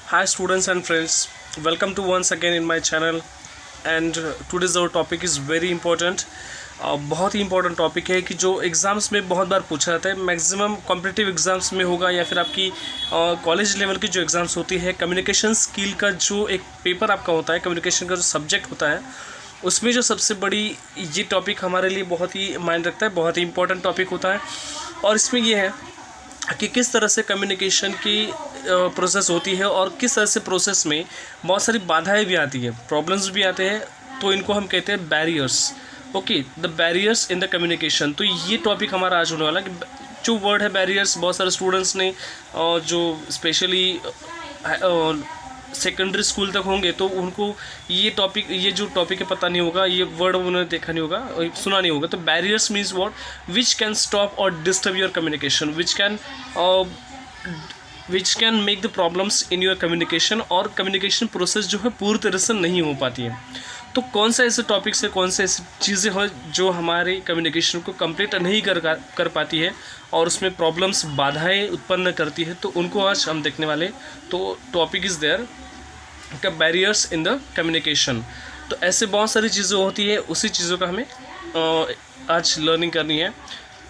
Hi students and friends, welcome to once again in my channel and today's our topic is very important. बहुत ही important topic है कि जो exams में बहुत बार पूछा जाता है, मैक्सिमम कॉम्पिटिटिव एग्ज़ाम्स में होगा या फिर आपकी कॉलेज लेवल की जो एग्ज़ाम्स होती है, कम्युनिकेशन स्किल का जो एक पेपर आपका होता है, कम्युनिकेशन का जो सब्जेक्ट होता है, उसमें जो सबसे बड़ी ये टॉपिक हमारे लिए बहुत ही मायने रखता है, बहुत ही इंपॉर्टेंट टॉपिक होता है। और इसमें ये है कि किस तरह से कम्युनिकेशन की प्रोसेस होती है और किस तरह से प्रोसेस में बहुत सारी बाधाएं भी आती है, प्रॉब्लम्स भी आते हैं, तो इनको हम कहते हैं barriers. Okay, the barriers in the communication. तो ये टॉपिक हमारा आज होने वाला है कि जो वर्ड है बैरियर्स, बहुत सारे स्टूडेंट्स ने जो स्पेशली सेकेंडरी स्कूल तक होंगे तो उनको ये जो टॉपिक है पता नहीं होगा, ये वर्ड उन्होंने देखा नहीं होगा, सुना नहीं होगा। तो barriers means what, which can stop और disturb your communication, which can make the problems in your communication, और कम्युनिकेशन प्रोसेस जो है पूरी तरह से नहीं हो पाती है। तो कौन सा ऐसे टॉपिक्स है, कौन से ऐसी चीज़ें हैं जो हमारे कम्युनिकेशन को कंप्लीट नहीं कर पाती है और उसमें प्रॉब्लम्स, बाधाएं उत्पन्न करती है, तो उनको आज हम देखने वाले। तो टॉपिक इज़ देयर का बैरियर्स इन द कम्युनिकेशन। तो ऐसे बहुत सारी चीज़ें होती है, उसी चीज़ों का हमें आज लर्निंग करनी है।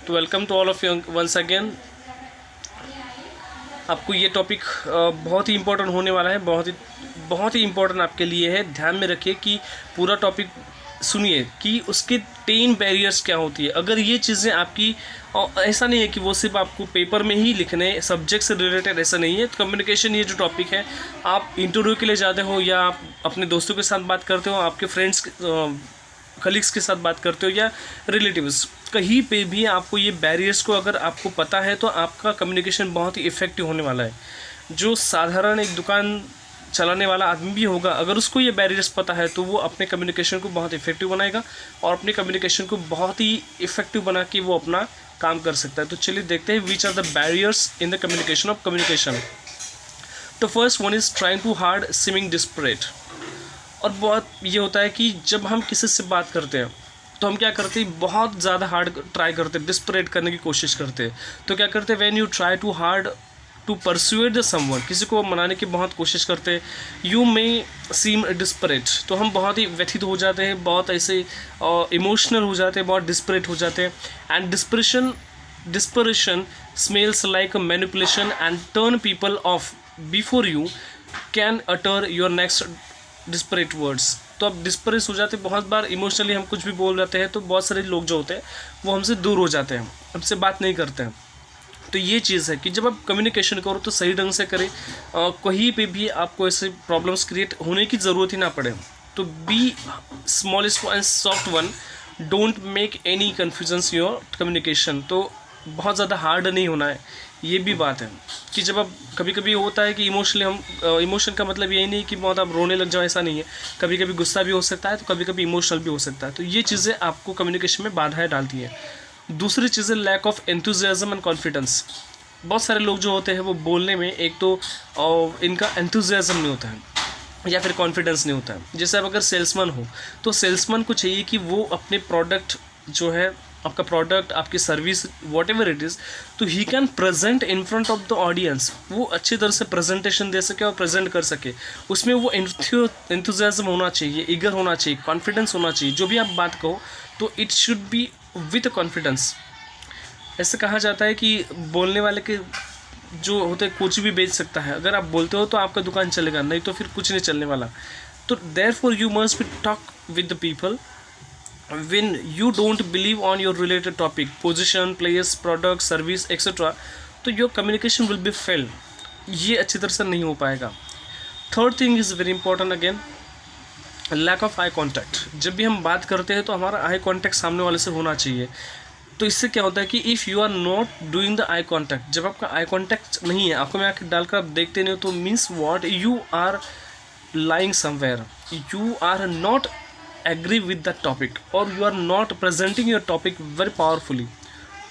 तो welcome to all of you once again. आपको ये टॉपिक बहुत ही इम्पोर्टेंट होने वाला है, बहुत ही इम्पोर्टेंट आपके लिए है। ध्यान में रखिए कि पूरा टॉपिक सुनिए कि उसके 10 बैरियर्स क्या होती है। अगर ये चीज़ें आपकी, ऐसा नहीं है कि वो सिर्फ आपको पेपर में ही लिखने, सब्जेक्ट से रिलेटेड ऐसा नहीं है। तो कम्युनिकेशन ये जो टॉपिक है, आप इंटरव्यू के लिए जाते हो या आप अपने दोस्तों के साथ बात करते हो, आपके फ्रेंड्स कलीग्स के साथ बात करते हो या रिलेटिव्स, कहीं पे भी आपको ये बैरियर्स को अगर आपको पता है तो आपका कम्युनिकेशन बहुत ही इफ़ेक्टिव होने वाला है। जो साधारण एक दुकान चलाने वाला आदमी भी होगा, अगर उसको ये बैरियर्स पता है तो वो अपने कम्युनिकेशन को बहुत इफ़ेक्टिव बनाएगा और अपने कम्युनिकेशन को बहुत ही इफ़ेक्टिव बना के वो अपना काम कर सकता है। तो चलिए देखते हैं which are the barriers in the communication of communication. तो first one is trying too hard seeming desperate. और बहुत ये होता है कि जब हम किसी से बात करते हैं तो हम क्या करते हैं, बहुत ज़्यादा हार्ड ट्राई करते हैं, डिस्परेट करने की कोशिश करते हैं। तो क्या करते हैं, when you try too hard to persuade the someone, किसी को मनाने की बहुत कोशिश करते हैं, यू मे सीम डिस्परेट। तो हम बहुत ही व्यथित हो जाते हैं, बहुत ऐसे इमोशनल हो जाते हैं, बहुत डिस्परेट हो जाते हैं। And dispersion smells like manipulation and turn people of before you can utter your next desperate words. तो अब डिस्परेस हो जाते हैं, बहुत बार इमोशनली हम कुछ भी बोल जाते हैं तो बहुत सारे लोग जो होते हैं वो हमसे दूर हो जाते हैं, हमसे बात नहीं करते हैं। तो ये चीज़ है कि जब आप कम्युनिकेशन करो तो सही ढंग से करें, कहीं पे भी आपको ऐसे प्रॉब्लम्स क्रिएट होने की ज़रूरत ही ना पड़े। तो be smallest and soft one, don't make any confusions your communication. तो बहुत ज़्यादा हार्ड नहीं होना है, ये भी बात है कि जब आप कभी कभी होता है कि इमोशनली हम, इमोशन का मतलब यही नहीं कि बहुत आप रोने लग जाओ, ऐसा नहीं है। कभी कभी गुस्सा भी हो सकता है, तो कभी कभी इमोशनल भी हो सकता है। तो ये चीज़ें आपको कम्युनिकेशन में बाधाएं डालती है। दूसरी चीज़ है lack of enthusiasm and confidence. बहुत सारे लोग जो होते हैं वो बोलने में, एक तो इनका एंथुजियाज्म नहीं होता है या फिर कॉन्फिडेंस नहीं होता है। जैसे आप अगर सेल्समैन हो तो सेल्समैन को चाहिए कि वो अपने प्रोडक्ट जो है, आपका प्रोडक्ट, आपकी service, whatever it is, तो he can present in front of the audience. वो अच्छी तरह से प्रेजेंटेशन दे सके और प्रेजेंट कर सके। उसमें वो एंथुजियाज्म होना चाहिए, ईगर होना चाहिए, कॉन्फिडेंस होना चाहिए। जो भी आप बात कहो तो it should be with confidence. ऐसे कहा जाता है कि बोलने वाले के जो होते हैं कुछ भी बेच सकता है। अगर आप बोलते हो तो आपका दुकान चलेगा, नहीं तो फिर कुछ नहीं चलने वाला। तो therefore you must be talk with the people when you don't believe on your related topic, position, place, product, service, etc. तो your communication will be failed, ये अच्छी तरह से नहीं हो पाएगा। Third thing is very important again, lack of eye contact. जब भी हम बात करते हैं तो हमारा आई कॉन्टैक्ट सामने वाले से होना चाहिए। तो इससे क्या होता है कि if you are not doing the eye contact, जब आपका आई कॉन्टैक्ट नहीं है, आंखों में आंखें डालकर आप देखते नहीं हो, तो means what, you are lying somewhere, you are not agree with the topic और you are not presenting your topic very powerfully.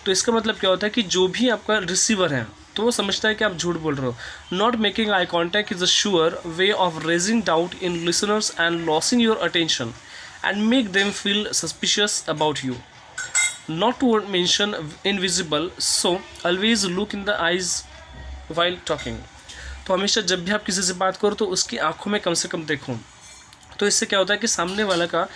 तो इसका मतलब क्या होता है कि जो भी आपका रिसीवर है तो वो समझता है कि आप झूठ बोल रहे हो। Not making eye contact is a sure way of raising doubt in listeners and losing your attention and make them feel suspicious about you. Not to mention invisible, so always look in the eyes while talking. तो हमेशा जब भी आप किसी से बात करो तो उसकी आंखों में कम से कम देखो। तो इससे क्या होता है कि सामने वाला का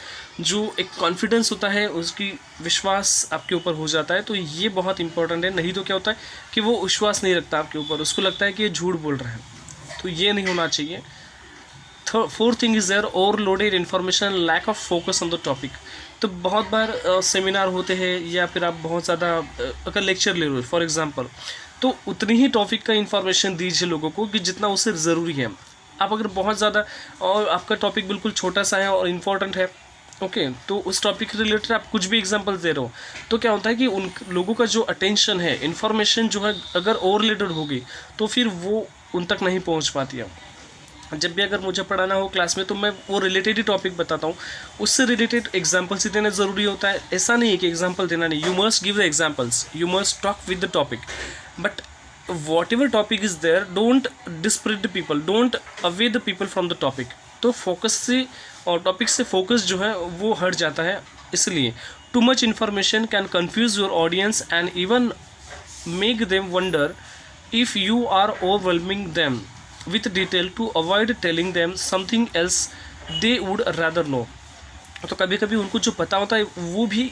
जो एक कॉन्फिडेंस होता है, उसकी विश्वास आपके ऊपर हो जाता है। तो ये बहुत इंपॉर्टेंट है। नहीं तो क्या होता है कि वो विश्वास नहीं रखता आपके ऊपर, उसको लगता है कि ये झूठ बोल रहे हैं। तो ये नहीं होना चाहिए। Fourth thing is there overloaded information, lack of focus on the topic. तो बहुत बार सेमिनार होते हैं या फिर आप बहुत ज़्यादा अगर लेक्चर ले रहे हो फॉर एग्जांपल, तो उतनी ही टॉपिक का इन्फॉर्मेशन दीजिए लोगों को कि जितना उससे ज़रूरी है। आप अगर बहुत ज़्यादा और आपका टॉपिक बिल्कुल छोटा सा है और इम्पोर्टेंट है, ओके, तो उस टॉपिक के रिलेटेड आप कुछ भी एग्जांपल दे रहे हो, तो क्या होता है कि उन लोगों का जो अटेंशन है, इन्फॉर्मेशन जो है अगर ओवरलोडेड होगी तो फिर वो उन तक नहीं पहुंच पाती है। जब भी अगर मुझे पढ़ाना हो क्लास में तो मैं वो रिलेटेड ही टॉपिक बताता हूँ, उससे रिलेटेड एग्जांपल्स ही देना ज़रूरी होता है। ऐसा नहीं है कि एग्जांपल देना नहीं, you must give the examples, you must talk with the topic, but whatever topic is there, don't disparate the people, don't away the people from the topic। तो फोकस से और टॉपिक से फोकस जो है वो हट जाता है। इसलिए too much information can confuse your audience and even make them wonder if you are overwhelming them with detail to avoid telling them something else they would rather know. तो कभी कभी उनको जो पता होता है वो भी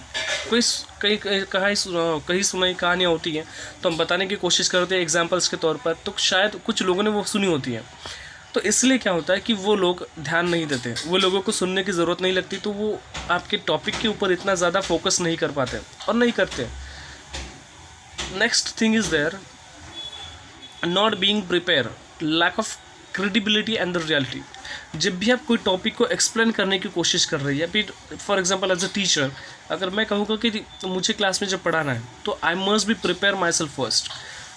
कोई कहीं सुनाई कहानियाँ होती हैं, तो हम बताने की कोशिश करते हैं एग्जांपल्स के तौर पर, तो शायद कुछ लोगों ने वो सुनी होती है। तो इसलिए क्या होता है कि वो लोग ध्यान नहीं देते, वो लोगों को सुनने की ज़रूरत नहीं लगती, तो वो आपके टॉपिक के ऊपर इतना ज़्यादा फोकस नहीं कर पाते और नहीं करते। Next thing is there not being prepare, lack of credibility and the reality. जब भी आप कोई टॉपिक को एक्सप्लेन करने की कोशिश कर रही है, फिर for example as a teacher अगर मैं कहूँगा कि मुझे क्लास में जब पढ़ाना है तो आई must be prepare myself first.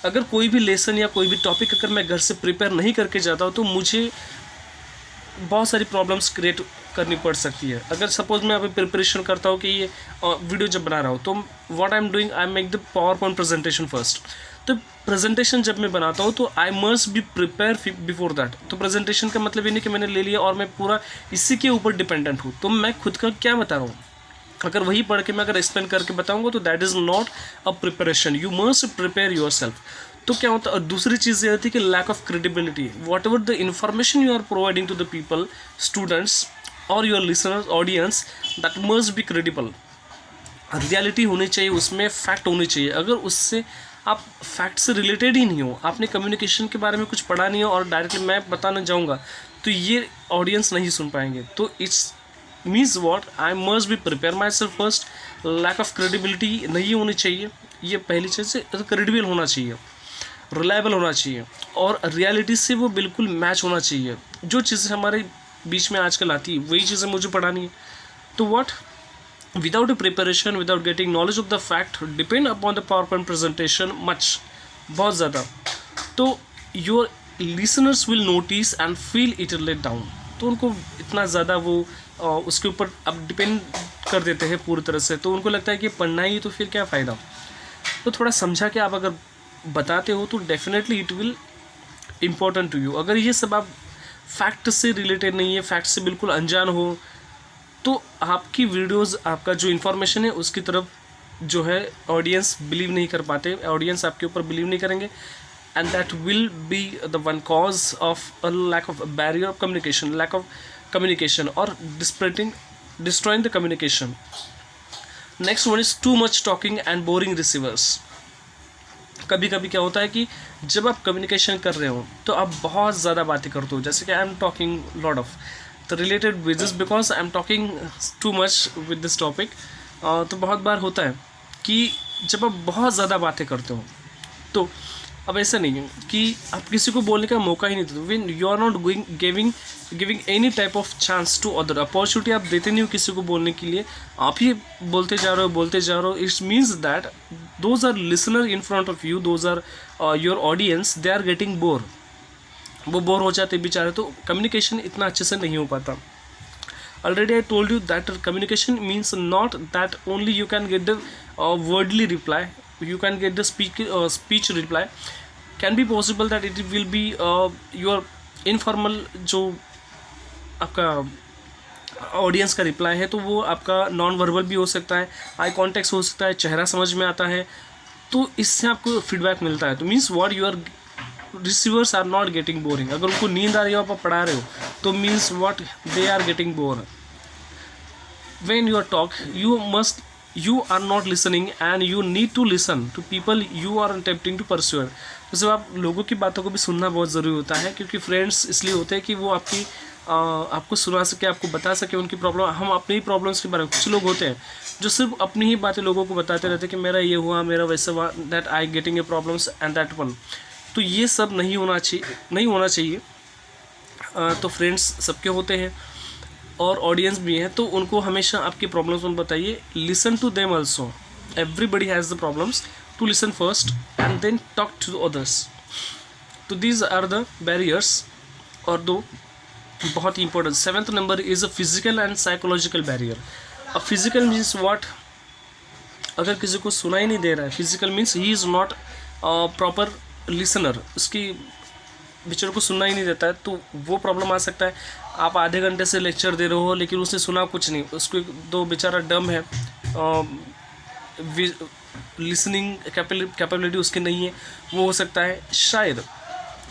अगर कोई भी लेसन या कोई भी टॉपिक अगर मैं घर से प्रिपेयर नहीं करके जाता हूँ तो मुझे बहुत सारी प्रॉब्लम्स क्रिएट करनी पड़ सकती है। अगर सपोज मैं अभी प्रिपरेशन करता हूँ कि ये वीडियो जब बना रहा हूँ तो what I am doing, I make the power point presentation first. तो प्रेजेंटेशन जब मैं बनाता हूँ तो आई must be prepare before that. तो प्रेजेंटेशन का मतलब ये नहीं कि मैंने ले लिया और मैं पूरा इसी के ऊपर डिपेंडेंट हूँ। तो मैं खुद का क्या बता रहा हूँ, अगर वही पढ़ के मैं अगर एक्सप्लेन करके बताऊँगा तो that is not a preparation, you must prepare your self. तो क्या होता है, और दूसरी चीज़ ये होती है कि lack of credibility, whatever the information you are providing to the people, students और your listeners audience, that must be credible. Reality होनी चाहिए, उसमें फैक्ट होनी चाहिए। अगर उससे आप फैक्ट से रिलेटेड ही नहीं हो, आपने कम्युनिकेशन के बारे में कुछ पढ़ा नहीं हो और डायरेक्टली मैं बताना जाऊँगा तो ये ऑडियंस नहीं सुन पाएंगे। तो it's means what, I must be prepare myself first. Lack of credibility नहीं होनी चाहिए, ये पहली चीज़ है। क्रेडिबल होना चाहिए, रिलायबल होना चाहिए और रियलिटी से वो बिल्कुल मैच होना चाहिए। जो चीज़ें हमारे बीच में आजकल आती है वही चीज़ें मुझे पढ़ानी है। तो what, without a preparation, without getting knowledge of the fact, depend upon the PowerPoint presentation much, बहुत ज़्यादा, तो your listeners will notice and feel it let down। तो उनको इतना ज़्यादा वो उसके ऊपर अब डिपेंड कर देते हैं पूरी तरह से, तो उनको लगता है कि पढ़ना ही तो फिर क्या फ़ायदा। तो थोड़ा समझा के आप अगर बताते हो तो definitely it will important to you. अगर ये सब आप फैक्ट से रिलेटेड नहीं है, फैक्ट से बिल्कुल अनजान हो, तो आपकी वीडियोस, आपका जो इन्फॉर्मेशन है उसकी तरफ जो है ऑडियंस बिलीव नहीं कर पाते, ऑडियंस आपके ऊपर बिलीव नहीं करेंगे, and that will be the one cause of a lack of barrier of communication, lack of communication और destroying the communication. Next one is too much talking and boring receivers. कभी कभी क्या होता है कि जब आप कम्युनिकेशन कर रहे हो तो आप बहुत ज़्यादा बातें करते हो, जैसे कि I am talking lot of related with this because I am talking too much with this topic. तो बहुत बार होता है कि जब आप बहुत ज़्यादा बातें करते हो तो अब ऐसा नहीं है कि आप किसी को बोलने का मौका ही नहीं देते। When you are not giving any type of chance to other, opportunity आप देते नहीं हो किसी को बोलने के लिए, आप ही बोलते जा रहे हो। It's means that those are listener in front of you, those are your audience, they are getting bore, वो बोर हो जाते बेचारे। तो कम्युनिकेशन इतना अच्छे से नहीं हो पाता। Already I told you that communication means not that only you can get the worldly reply, you can get the speech reply, can be possible that it will be your informal जो आपका audience का reply है तो वो आपका non verbal भी हो सकता है, आई कॉन्टेक्ट हो सकता है, चेहरा समझ में आता है, तो इससे आपको फीडबैक मिलता है। तो means what, you are receivers are not getting boring, अगर उनको नींद आ रही हो आप पढ़ा रहे हो तो means what, they are getting bore. When you talk, you are not listening and you need to listen to people you are attempting to persuade. तो जब आप लोगों की बातों को भी सुनना बहुत ज़रूरी होता है, क्योंकि फ्रेंड्स इसलिए होते हैं कि वो आपको सुना सके, आपको बता सके उनकी प्रॉब्लम. हम अपनी ही प्रॉब्लम्स के बारे में, कुछ लोग होते हैं जो सिर्फ अपनी ही बातें लोगों को बताते रहते हैं कि मेरा ये हुआ, मेरा वैसा हुआ, that I getting a problems and that one. तो ये सब नहीं होना चाहिए. तो फ्रेंड्स सबके होते हैं और ऑडियंस भी है, तो उनको हमेशा आपकी प्रॉब्लम्स उनको बताइए. Listen to them also. Everybody has the problems, to listen first and then talk to others. तो दीज आर द बैरियर्स. और दो बहुत ही important, 7th number is a physical and psychological barrier. अब फिजिकल मीन्स व्हाट, अगर किसी को सुना ही नहीं दे रहा है, physical means he is not proper listener, उसकी बेचारे को सुनना ही नहीं देता है, तो वो प्रॉब्लम आ सकता है. आप आधे घंटे से लेक्चर दे रहे हो लेकिन उसने सुना कुछ नहीं, उसको दो बेचारा डम है, लिसनिंग कैपेबिलिटी उसकी नहीं है, वो हो सकता है शायद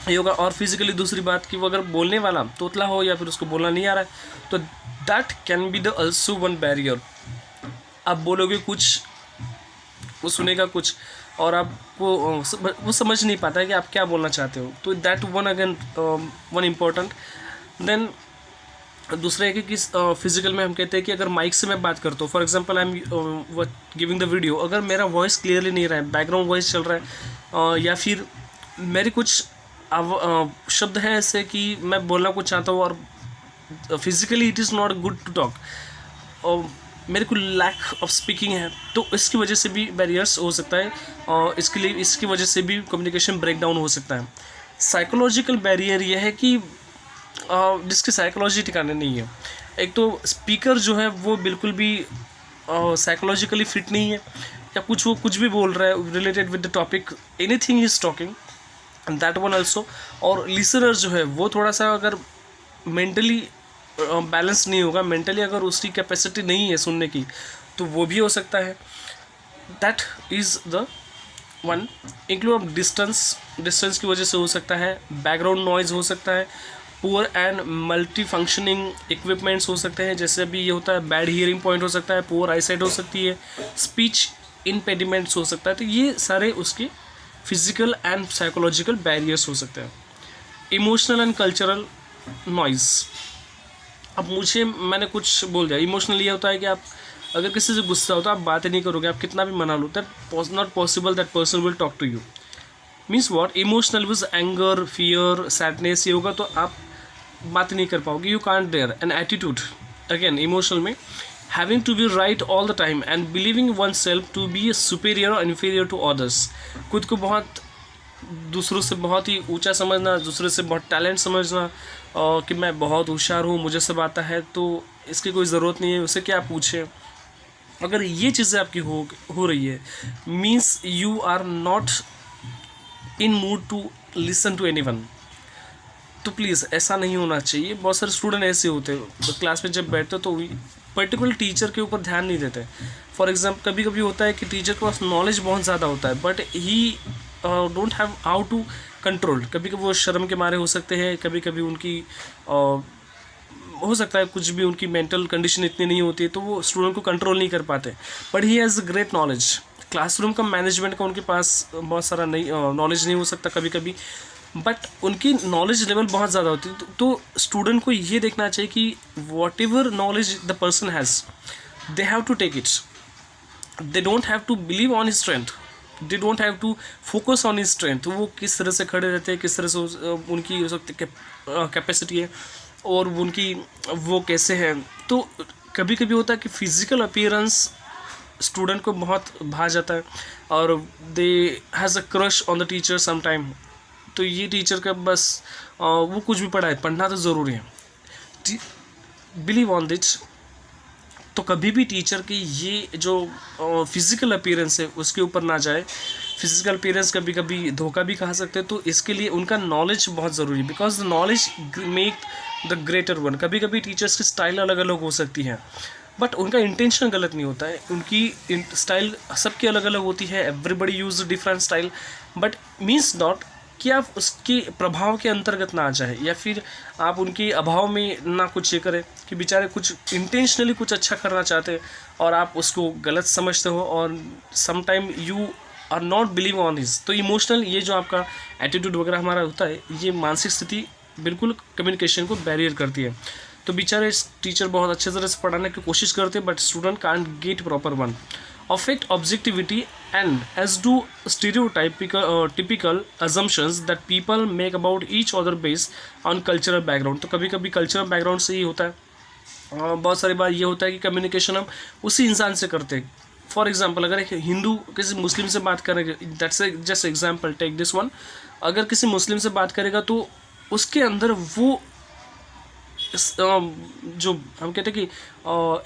ये होगा. और फिजिकली दूसरी बात कि वो अगर बोलने वाला तोतला हो या फिर उसको बोलना नहीं आ रहा है, तो that can be the also one barrier. आप बोलोगे कुछ, वो सुनेगा कुछ, और आपको वो समझ नहीं पाता है कि आप क्या बोलना चाहते हो. तो that one again one important. Then दूसरा है कि फिजिकल में हम कहते हैं कि अगर माइक से मैं बात करता हूँ, for example I am giving the video, अगर मेरा वॉइस क्लियरली नहीं रहा है, बैकग्राउंड वॉइस चल रहा है, या फिर मेरे कुछ शब्द हैं ऐसे कि मैं बोलना कुछ चाहता हूँ और physically it is not good to talk, और मेरे को लैक ऑफ स्पीकिंग है, तो इसकी वजह से भी बैरियर्स हो सकता है, और इसकी वजह से भी कम्युनिकेशन ब्रेक डाउन हो सकता है. साइकोलॉजिकल बैरियर यह है कि जिसकी साइकोलॉजी ठिकाने नहीं है. एक तो स्पीकर जो है वो बिल्कुल भी साइकोलॉजिकली फिट नहीं है, या वो कुछ भी बोल रहा है related with the topic, anything is talking, that one also. और लिसनर जो है वो थोड़ा सा अगर मेंटली बैलेंस नहीं होगा, मेंटली अगर उसकी कैपेसिटी नहीं है सुनने की, तो वो भी हो सकता है. That is the one. Include distance की वजह से हो सकता है, बैकग्राउंड नॉइज़ हो सकता है, poor and multi functioning equipments हो सकते हैं, जैसे अभी ये होता है बैड हियरिंग पॉइंट हो सकता है, पुअर आईसाइट हो सकती है, स्पीच इम्पेडिमेंट्स हो सकता है. तो ये सारे उसके फिजिकल एंड साइकोलॉजिकल बैरियर्स हो सकते हैं. Emotional and cultural noise. अब मैंने कुछ बोल दिया. इमोशनल ये होता है कि आप अगर किसी से गुस्सा हो तो आप बात नहीं करोगे, आप कितना भी मना लो, that not possible that person will talk to you. Means what, emotional with anger, fear, sadness, ये होगा तो आप बात नहीं कर पाओगे, you can't there. An attitude again emotional में, having to be right all the time and believing oneself to be superior और इन्फीरियर टू अदर्स. खुद को दूसरों से बहुत ही ऊंचा समझना, दूसरे से बहुत टैलेंट समझना, कि मैं बहुत होशियार हूँ, मुझे सब आता है, तो इसकी कोई ज़रूरत नहीं है, उससे क्या पूछे. अगर ये चीज़ें आपकी हो रही है, means you are not in mood to listen to anyone. तो प्लीज़ ऐसा नहीं होना चाहिए. बहुत सारे स्टूडेंट ऐसे होते हैं, तो क्लास में जब बैठते तो पर्टिकुलर टीचर के ऊपर ध्यान नहीं देते. फॉर एग्जाम्पल कभी कभी होता है कि टीचर के पास नॉलेज बहुत ज़्यादा होता है, but he don't have how to control. कभी कभी वो शर्म के मारे हो सकते हैं, कभी कभी उनकी हो सकता है कुछ भी उनकी मेंटल कंडीशन इतनी नहीं होती है, तो वो स्टूडेंट को कंट्रोल नहीं कर पाते. But he has great knowledge. Classroom का मैनेजमेंट का उनके पास बहुत सारा नॉलेज नहीं हो सकता कभी कभी, बट उनकी नॉलेज लेवल बहुत ज़्यादा होती है. तो स्टूडेंट को ये देखना चाहिए कि whatever knowledge the person has, they have to take it. They don't have to believe on his strength, they don't have to focus on his strength. वो किस तरह से खड़े रहते हैं, किस तरह से उनकी कैपेसिटी है, और उनकी वो कैसे हैं. तो कभी कभी होता है कि फिज़िकल अपीयरेंस स्टूडेंट को बहुत भा जाता है, और they has a crush on the teacher some time. तो ये टीचर का बस वो कुछ भी पढ़ना तो ज़रूरी है, बिलीव ऑन दिट. तो कभी भी टीचर की ये जो फिज़िकल अपीयरेंस है उसके ऊपर ना जाए. फिज़िकल अपीयरेंस कभी कभी धोखा भी खा सकते हैं, तो इसके लिए उनका नॉलेज बहुत ज़रूरी है, because the knowledge make the greater one. कभी कभी टीचर्स की स्टाइल अलग अलग हो सकती है, बट उनका इंटेंशन गलत नहीं होता है. उनकी स्टाइल सबकी अलग अलग होती है, everybody use different style, but means not कि आप उसके प्रभाव के अंतर्गत ना आ जाए, या फिर आप उनके अभाव में ना कुछ ये करें कि बेचारे कुछ इंटेंशनली कुछ अच्छा करना चाहते हैं और आप उसको गलत समझते हो, और sometime you are not believe on this. तो इमोशनल ये जो आपका एटीट्यूड वगैरह हमारा होता है, ये मानसिक स्थिति बिल्कुल कम्युनिकेशन को बैरियर करती है। तो बेचारे टीचर बहुत अच्छे तरह से पढ़ाने की कोशिश करते हैं, but student can't get proper one. affect objectivity and as do typical assumptions that people make about each other based on cultural background। तो कभी कभी कल्चरल बैकग्राउंड से ही होता है। बहुत सारी बार ये होता है कि कम्युनिकेशन हम उसी इंसान से करते हैं। फॉर एग्जाम्पल, अगर एक हिंदू किसी मुस्लिम से बात करेगा, that's just example, take this one. अगर किसी मुस्लिम से बात करेगा तो उसके अंदर वो जो हम कहते हैं कि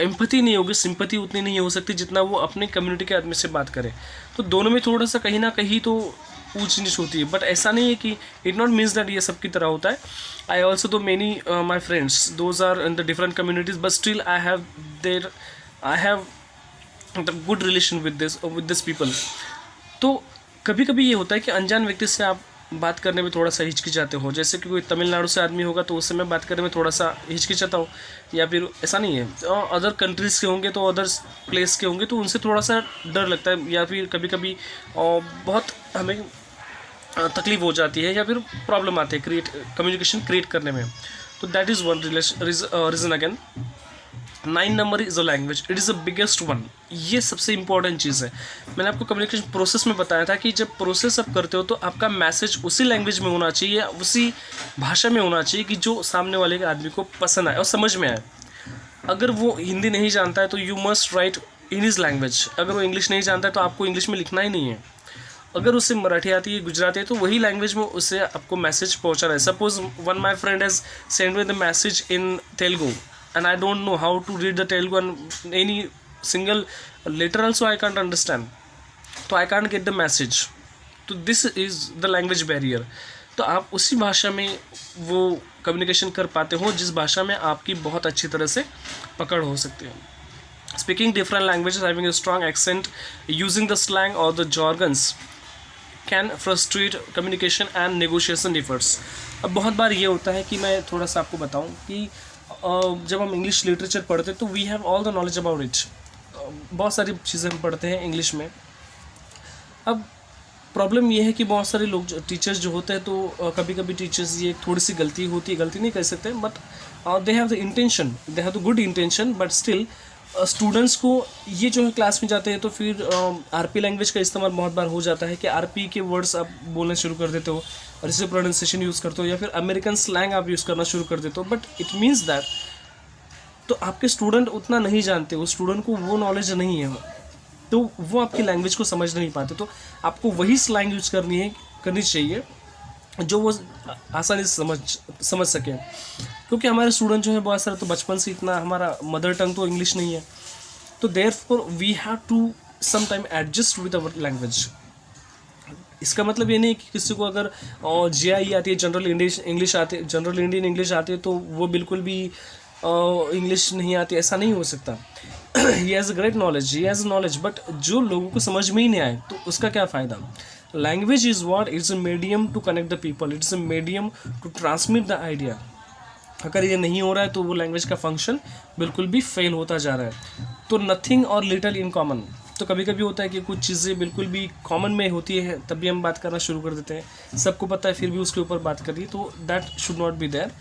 एम्पैथी नहीं होगी, सिंपैथी उतनी नहीं हो सकती जितना वो अपने कम्युनिटी के आदमी से बात करे। तो दोनों में थोड़ा सा कहीं ना कहीं तो ऊंच नीच होती है, बट ऐसा नहीं है कि इट नॉट मीन्स दैट ये सबकी तरह होता है। I also though many my friends those are in the different communities, but still I have the good relation with this people. तो कभी कभी ये होता है कि अनजान व्यक्ति से आप बात करने में थोड़ा सा हिचकिचाते हो। जैसे कि कोई तमिलनाडु से आदमी होगा तो उससे मैं बात करने में थोड़ा सा हिचकिचाता हूँ, या फिर ऐसा नहीं है अदर कंट्रीज़ के होंगे तो अदर प्लेस के होंगे तो उनसे थोड़ा सा डर लगता है, या फिर कभी कभी बहुत हमें तकलीफ हो जाती है, या फिर प्रॉब्लम आती है कम्युनिकेशन क्रिएट करने में। तो that is one reason. Again 9 number is a language, it is the biggest one. ये सबसे इंपॉर्टेंट चीज़ है। मैंने आपको कम्युनिकेशन प्रोसेस में बताया था कि जब प्रोसेस आप करते हो तो आपका मैसेज उसी लैंग्वेज में होना चाहिए, उसी भाषा में होना चाहिए कि जो सामने वाले के आदमी को पसंद आए और समझ में आए। अगर वो हिंदी नहीं जानता है तो you must write in his language. अगर वो इंग्लिश नहीं जानता है तो आपको इंग्लिश में लिखना ही नहीं है। अगर उसे मराठी आती है, गुजराती है, तो वही लैंग्वेज में उसे आपको मैसेज पहुँचाना है। Suppose one my friend has send me the message in Telugu and I don't know how to read the Telugu and any single letter also I can't understand, so I can't get the message. तो this is the language barrier। तो आप उसी भाषा में वो communication कर पाते हो जिस भाषा में आपकी बहुत अच्छी तरह से पकड़ हो सकती है। Speaking different languages, having a strong accent, using the slang or the jargons can frustrate communication and negotiation efforts। अब बहुत बार ये होता है कि मैं थोड़ा सा आपको बताऊं कि जब हम इंग्लिश लिटरेचर पढ़ते हैं तो we have all the knowledge about it. बहुत सारी चीज़ें हम पढ़ते हैं इंग्लिश में। अब प्रॉब्लम ये है कि बहुत सारे लोग टीचर्स जो होते हैं तो कभी कभी टीचर्स ये थोड़ी सी गलती होती है, गलती नहीं कह सकते, but they have the intention, they have the good intention, but still students को ये जो है क्लास में जाते हैं तो फिर आरपी लैंग्वेज का इस्तेमाल बहुत बार हो जाता है कि आरपी के वर्ड्स आप बोलना शुरू कर देते हो और इसे प्रोनाउंसिएशन यूज़ करते हो, या फिर अमेरिकन स्लैंग आप यूज़ करना शुरू कर देते हो। बट इट मीन्स दैट तो आपके स्टूडेंट उतना नहीं जानते, वो स्टूडेंट को वो नॉलेज नहीं है, तो वो आपकी लैंग्वेज को समझ नहीं पाते। तो आपको वही स्लैंग यूज़ करनी चाहिए जो वो आसानी से समझ सकें, क्योंकि हमारे स्टूडेंट जो है बहुत सारे तो बचपन से इतना, हमारा मदर टंग तो इंग्लिश नहीं है, तो therefore we have to some time adjust with our language. इसका मतलब ये नहीं कि किसी को अगर GIE आती है, जनरल इंडियन इंग्लिश आती है, तो वो बिल्कुल भी इंग्लिश नहीं आती, ऐसा नहीं हो सकता। He has a great knowledge, he has knowledge, but जो लोगों को समझ में ही नहीं आए तो उसका क्या फ़ायदा। Language is what, it's a medium to connect the people, it's a medium to transmit the idea. अगर ये नहीं हो रहा है तो वो लैंग्वेज का फंक्शन बिल्कुल भी फेल होता जा रहा है। तो नथिंग और लिटल इन कॉमन। तो कभी कभी होता है कि कुछ चीज़ें बिल्कुल भी कॉमन में होती है तभी हम बात करना शुरू कर देते हैं, सबको पता है फिर भी उसके ऊपर बात करिए, तो that should not be there.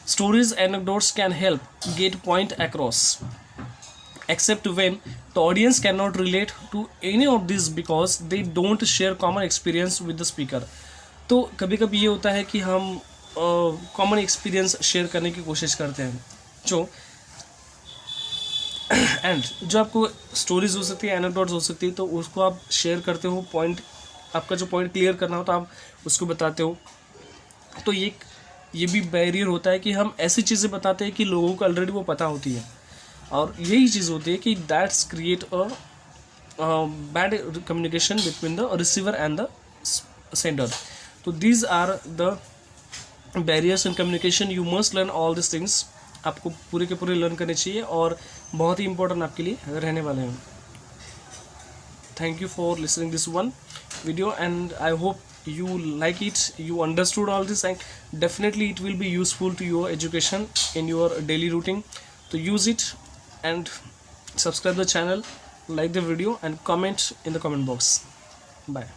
Stories anecdotes can help get point across except when the audience cannot relate to any of these because they don't share common experience with the speaker। तो कभी कभी ये होता है कि हम common experience share करने की कोशिश करते हैं, जो आपको स्टोरीज हो सकती है, एनेक्डोट्स हो सकती है, तो उसको आप शेयर करते हो, पॉइंट आपका जो पॉइंट क्लियर करना हो तो आप उसको बताते हो। तो ये भी बैरियर होता है कि हम ऐसी चीज़ें बताते हैं कि लोगों को ऑलरेडी वो पता होती है, और यही चीज़ होती है कि that's create a bad communication between the receiver and the sender. तो these are the barriers in communication, you must learn all this things. आपको पूरे के पूरे लर्न करने चाहिए और बहुत ही इंपॉर्टेंट आपके लिए रहने वाले हैं। Thank you for listening this one video and I hope you like it, you understood all this, and definitely it will be useful to your education in your daily routine. So use it, and subscribe the channel, like the video, and comment in the comment box. Bye.